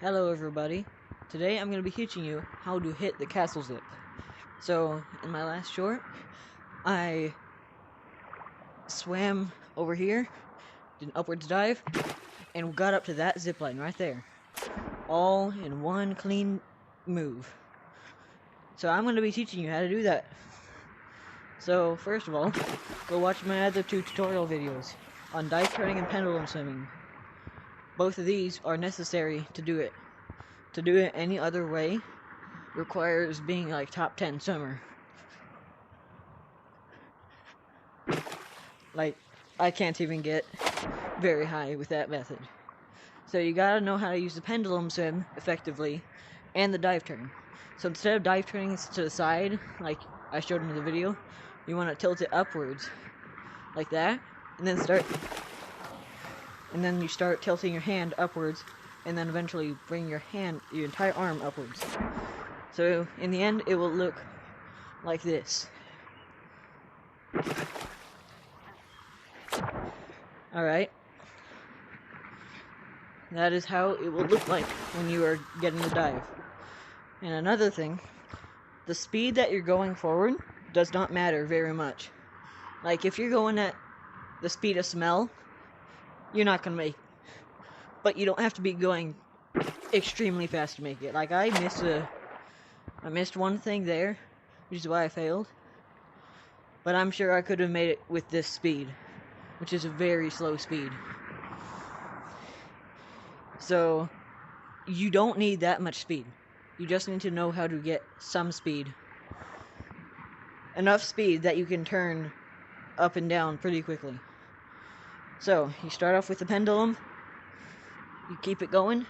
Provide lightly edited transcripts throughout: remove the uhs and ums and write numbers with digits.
Hello everybody. Today I'm going to be teaching you how to hit the castle zip. So, in my last short, I swam over here, did an upwards dive, and got up to that zip line right there. All in one clean move. So I'm going to be teaching you how to do that. So, first of all, go watch my other two tutorial videos on dive turning and pendulum swimming. Both of these are necessary to do it. To do it any other way requires being like top 10 swimmer. Like, I can't even get very high with that method. So you gotta know how to use the pendulum swim effectively and the dive turn. So instead of dive turning to the side, like I showed in the video, you want to tilt it upwards like that, and then you start tilting your hand upwards, and then eventually bring your entire arm upwards. So in the end, it will look like this. Alright. That is how it will look like when you are getting the dive. And another thing, the speed that you're going forward does not matter very much. Like, if you're going at the speed of smell, you're not gonna make it. But you don't have to be going extremely fast to make it. Like, I missed one thing there, which is why I failed. But I'm sure I could have made it with this speed, which is a very slow speed. So, you don't need that much speed. You just need to know how to get some speed. Enough speed that you can turn up and down pretty quickly. So, you start off with the pendulum, you keep it going,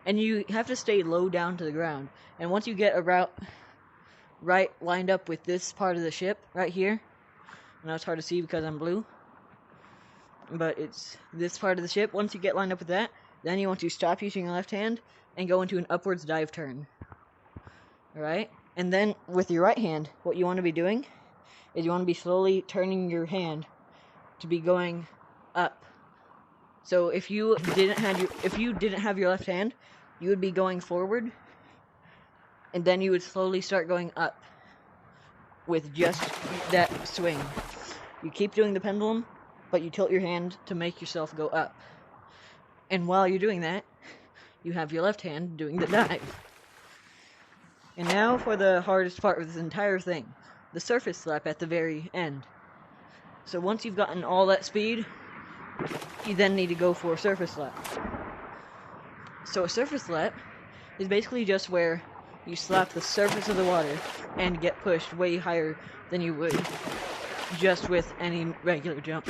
and you have to stay low down to the ground. And once you get a route right lined up with this part of the ship, right here, I know it's hard to see because I'm blue, but it's this part of the ship. Once you get lined up with that, then you want to stop using your left hand and go into an upwards dive turn. Alright? And then with your right hand, what you want to be doing is you want to be slowly turning your hand to be going up. So if you didn't have your left hand, you would be going forward, and then you would slowly start going up with just that swing. You keep doing the pendulum, but you tilt your hand to make yourself go up. And while you're doing that, you have your left hand doing the dive. And now for the hardest part of this entire thing, the surface slap at the very end. So once you've gotten all that speed, you then need to go for a surface slap. So a surface slap is basically just where you slap the surface of the water and get pushed way higher than you would just with any regular jump.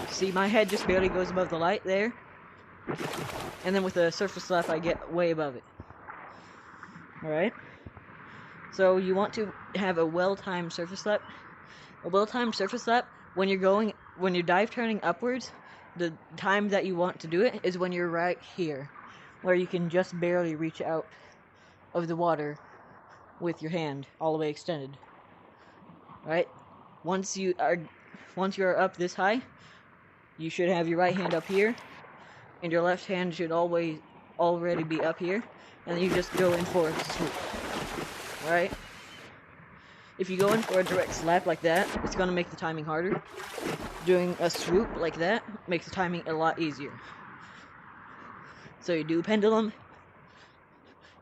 See, my head just barely goes above the light there, and then with a surface slap I get way above it. Alright? So you want to have a well-timed surface slap. A well-timed surface slap, when you're dive turning upwards, the time that you want to do it is when you're right here, where you can just barely reach out of the water with your hand all the way extended. Right? Once you are up this high, you should have your right hand up here, and your left hand should already be up here, and then you just go in for a swoop. Right? If you go in for a direct slap like that, it's going to make the timing harder. Doing a swoop like that makes the timing a lot easier. So you do pendulum,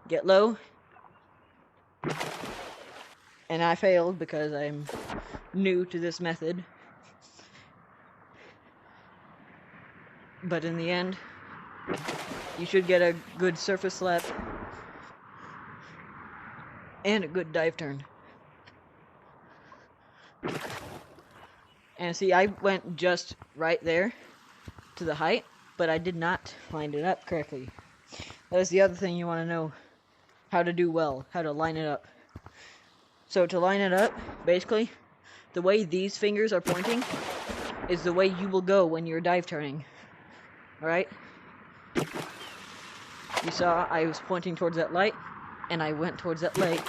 get low, and I failed because I'm new to this method. But in the end, you should get a good surface slap and a good dive turn. And see, I went just right there to the height, but I did not line it up correctly. That is the other thing you want to know how to do well, how to line it up. So to line it up, basically, the way these fingers are pointing is the way you will go when you're dive turning. Alright? You saw I was pointing towards that light, and I went towards that lake.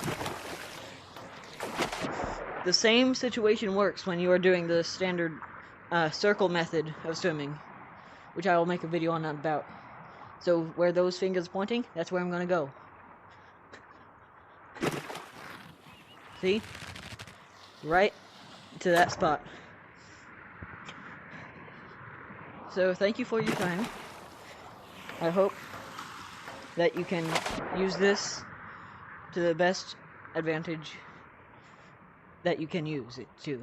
The same situation works when you are doing the standard circle method of swimming, which I will make a video on about. So where those fingers pointing, that's where I'm gonna go. See? Right to that spot. So thank you for your time. I hope that you can use this to the best advantage that you can use it to.